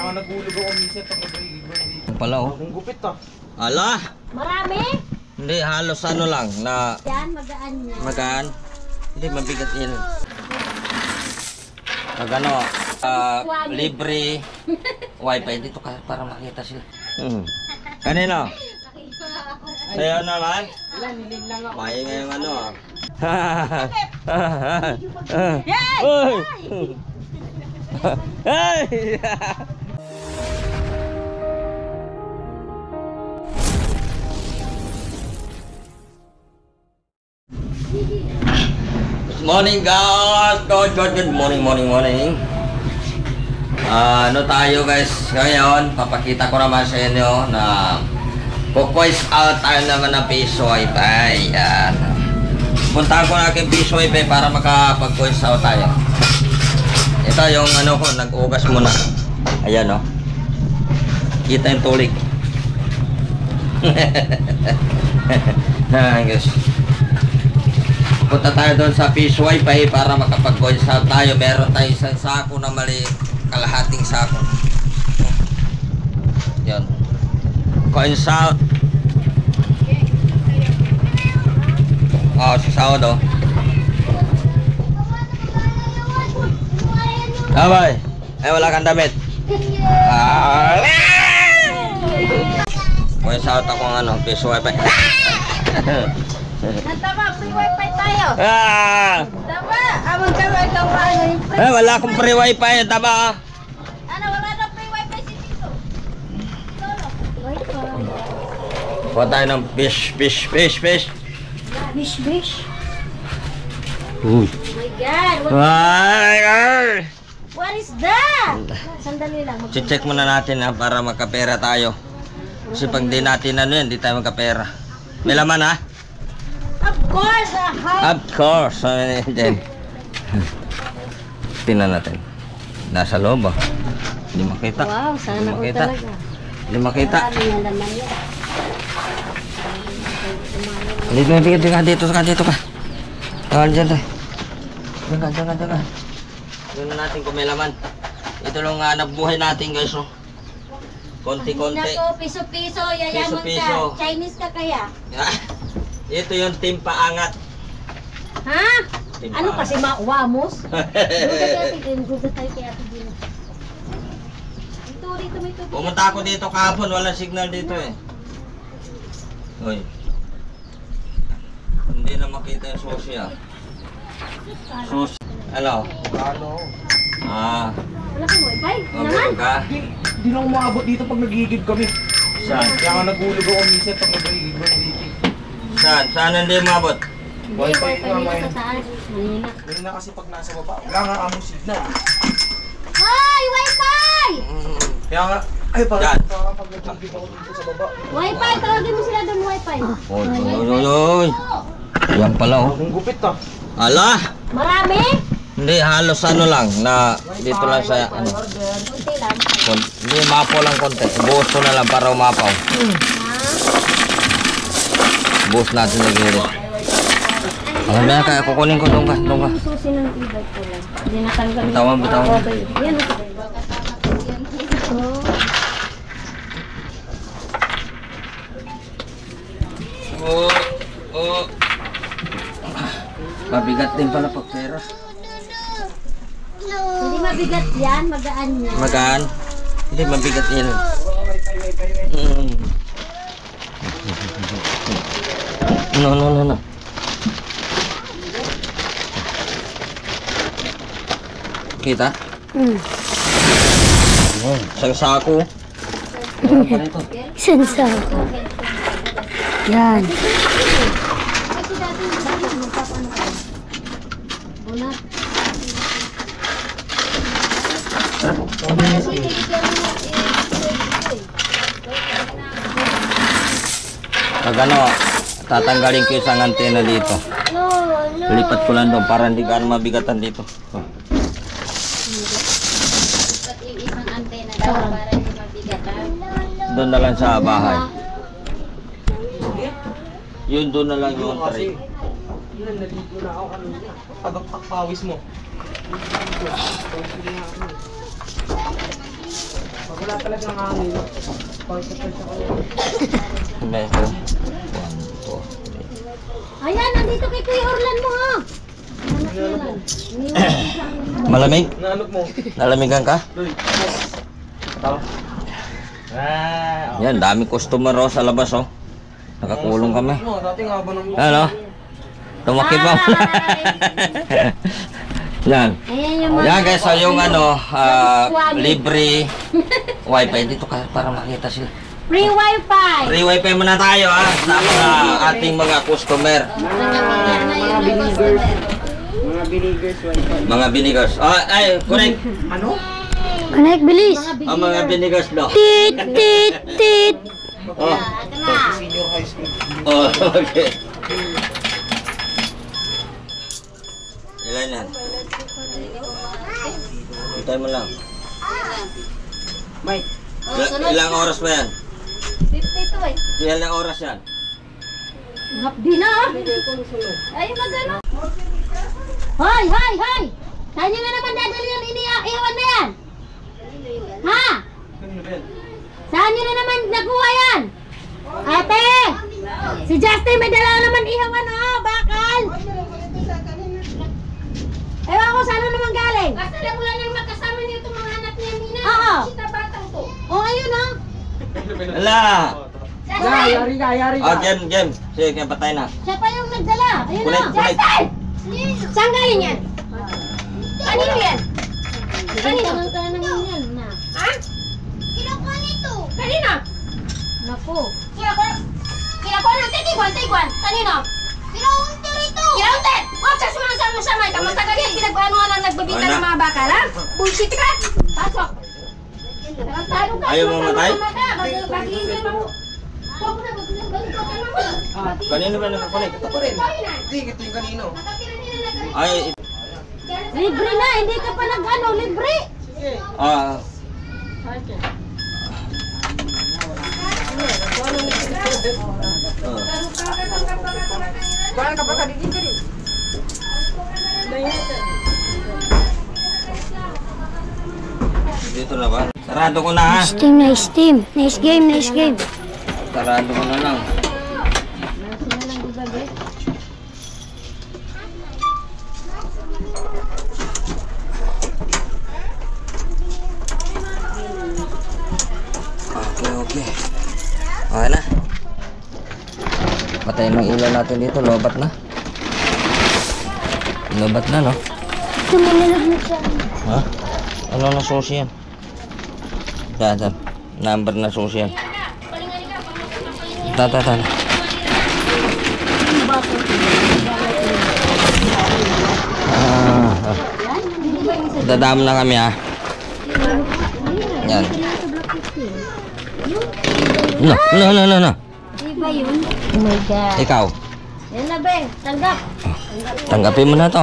Kaya nagulog ako minsan pag nag-iigib dito. Pala oh. Ang gupit ah. Ala! Marami? Hindi, halos ano lang na... Yan, magaan yan. Magaan? Hindi, mabigat yan. Pag ano, libre wifi dito ka para makita sila. Kanino? Sa'yo naman? Kaya nga yung ano ah. Hey! Hey! Morning guys! Good morning. Ano tayo guys? Ngayon, papakita ko naman sa inyo na po-voice out tayo naman ng Piso Wifi. Yan. Puntahan ko na aking Piso Wifi para makapag-voice out tayo. Ito yung ano ko, nag-ugas muna. Ayan o. Kita yung tulig. Guys. Punta tayo doon sa Piso Wifi para makapag-voice out tayo. Meron tayo isang sako na mali, kalahating sako. Yan. Coins out. Oh, si sahod oh. Abay. Wala kang damit. Coins out ako ng ano, Piso Wifi. Tama, free wifi tayo. Tama, amang kaway yung free. Wala akong free wifi, tama. Ano, wala na free wifi si Tito. Lolo. Kuha tayo ng fish. Bish. Uy. Oh my God. What is that? Sandali lang. Check muna natin ha, para magkapera tayo. Kasi pag di natin ano yan, di tayo magkapera. May laman ha? Of course, Of course. Tingnan natin. Nasa loob ah. Hindi makita. Wow, sana all makita. talaga. Hindi makita. Marami yung laman yan. Dito ka. Tawal dyan tayo. Diyan ka. Tingnan natin kung may laman. Ito lang hanap buhay natin guys. Oh. Konti-konti. Nako, piso-piso, yayaman Piso-piso. ka. Chinese ka kaya? Ito yung team paangat. Ha? Team Ano paangat. kasi mauwamos? Gugat tayo kay Ate Dina. Dito, may tubig. Pumunta ako dito kahapon, walang signal dito eh. Uy. Hindi na makita yung susi ah. Susi. Hello? Ano? Wala kang wifi? Naman? Naman? Ka? Di lang umabot dito pag nag-iigib kami. Saan? Kaya nagulog ako minsan pag nag-iigib dito. Saan hindi umabot? Hindi, wifi nila sa taas. Manila. Ganun na kasi pag nasa baba. Wala nga among signal. Hoy! Wifi! Kaya nga, ay Yan. parang pag nag-iigib ako dito sa baba. Wifi! Tawagin mo sila doon wifi. Oy. Yan pala oh. Ang gupit ah. Ala! Marami? Hindi, halos ano lang na dito lang sa ano. Kunti lang. Hindi, mapo lang konti. Buhos ko na lang para umapaw. Ha? Buhos natin na gilid. Alam mo kaya kukunin ko doon ka. Susi ng e-bike ko lang. Hindi natanggal. Bitawan. Okay. Yan. Oh. Mabigat din pala pag pera. Hindi mabigat yan. Magaan yan. Magaan? Hindi, mabigat yan. No. Kita? Isang sako. Isang sako. Yan. Pag ano, tatanggalin ko isang antena dito. Lipat ko lang doon para hindi gaano mabigatan dito. Oh. Lipat yung isang antena daw para hindi mabigatan. Doon na lang sa bahay. Yun doon na lang yung tray. Yun, naligo na ako kanina. Pagagpak pawis mo. Wala talagang hangin. Beso. 1, 2, Ayan, nandito kay Kuya Orlan mo, ha? Malamig? Naanok mo. Nalamigan ka? Doy. Tao. Yan, dami customer oh, sa labas oh. Nakakulong kami. Mo, dati nga ba nung... Ano? Tumakip pa. Yan. Ayan yung mga... Yan guys, so yung ano, libre wifi. Dito ka para makita sila. Free wifi! Free wifi muna tayo ha, sa mga ating mga customer. Mga binigers wifi. Mga binigers. Ay, connect. Ano? Connect, bilis! Mga binigers daw. Tit, tit, tit! Oh, Senior high school. oh, okay. Ilan yan? Hintay mo lang. Mike. Ilang oras ba yan? 52 eh. Ilang oras yan? Ngapdi na, ah! Ay, magano? Hoy, hoy, hoy! Saan nyo na naman dadali yung ihawan na yan? Ha? Saan nyo na naman nakuha yan? Ate! Si Justin may dala naman ihawan, oh! Bakal! Ewan ko saan naman galing? Basta lang wala nang makasama niyo itong mga anak niya, Nina. Oo. Sita batang to. Oh, ayun, oh. Ala! Yari ka. Game. Sige, kaya patay na. Siya pa yung nagdala. Ayun, Kulit, oh. kulit. Justin! Saan galing yan? Kanino yan? Kanino? Ha? Kinukuha nito. Kanino? Naku. Kinukuha ng tiguan. Kanino? Kinuunti rito. Kinuunti? Huwag sa sumasama-sama. Matagal yan pinag-ano na nagbabita ng mga bakal, ha? Bullshit ka. Pasok. Tarantado ka. Ayaw mo matay? Bakit mo? Huwag mo na. Kanino ba nakakunik? Ito pa rin. Hindi, ito yung kanino. Ay, Libre na. Hindi ka pa nag-ano. Libre. ah, Kuhaan ka pa kadigin ka rin. dito na ba? Sarado ko na ha. Nice team. Nice game. Sarado ko na lang. Okay. Okay na. Patayin ng ilaw natin dito. Lobat na. Lobat na, no? Tumilag mo siya. Ha? Ano na susi yan? Yan. Number na susi yan. Tata. Dadam na kami ha. Yan. No. Iba yun? Oh my God. Ikaw. Yan na, be. Tanggap. Tanggapin mo na to.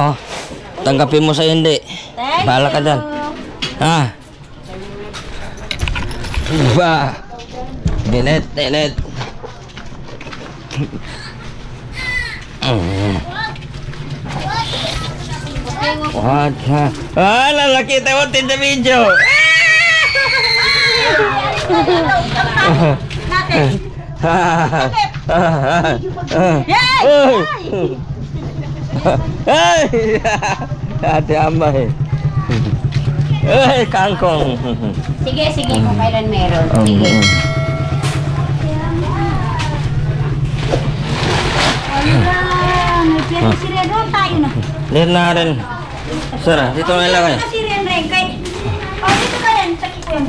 Tanggapin mo sa hindi. Thank Bahala ka you. dyan. Ha? Ba? Dinet. What? Lalaki tayo din sa video. Hey! Ate Amay. Kangkong. Sige, kung kailan meron. Sige. May piyero si Redo, tayo na. Dito na rin. Sara, dito na lang eh. Kasi rin, Ren, kay... Oh, dito ka yan, sakit ko yan.